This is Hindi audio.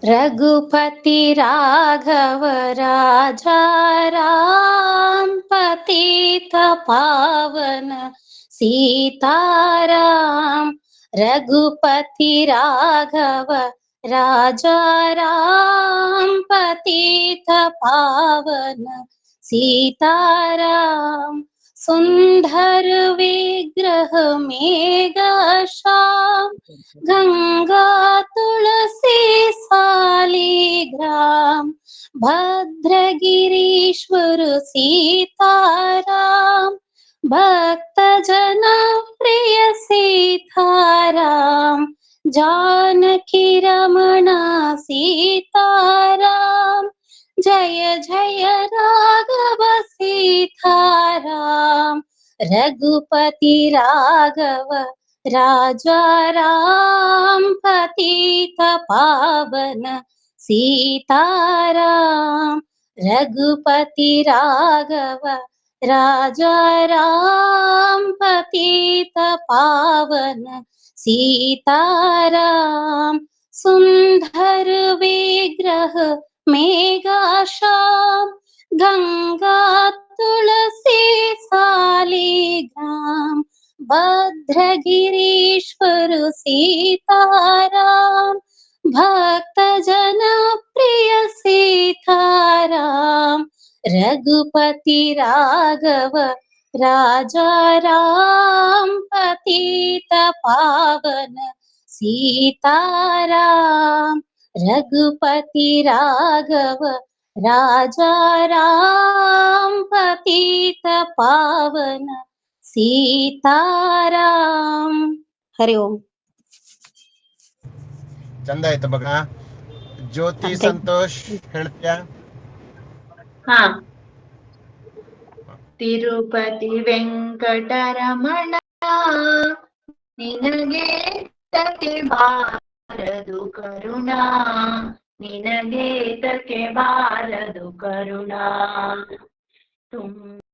रघुपति राघव राजा राम, पतित पावन सीताराम। रघुपति राघव राजा राम, पतित पावन सीताराम। सुंदर विग्रह मेघ श्याम, गंगा तुलसी सालिग्राम। भद्रगिरीश्वर सीताराम, भक्त जना प्रिय सीताराम। जानकी रमण सीताराम, जय जय राघव सीताराम। रघुपति राघव राजा राम, पतित पावन सीताराम। रघुपति राघव राजा राम, पतित पावन सीताराम। सुंदर विग्रह मेघ श्याम, गंगा तुलसी सालिग्राम। भद्रगिरीश्वर सीताराम, भक्त जना प्रिय सीताराम। रघुपति राघव राजा राम, पतित पावन सीताराम। रघुपति राघव राजा राम, पतित पावन सीताराम। हरि ओम. ಚಂದ ಆಯ್ತು ಬಗ. ಜ್ಯೋತಿ ಸಂತೋಷ್ ಹೇಳ್ತೀಯಾ? ಹಾ. ತಿರುಪತಿ ವೆಂಕಟರಮಣ ನಿನಗೆ ತಕ್ಕೆ ಬಾರದು ಕರುಣಾ, ನಿನಗೆ ತಕ್ಕೆ ಬಾರದು ಕರುಣಾ.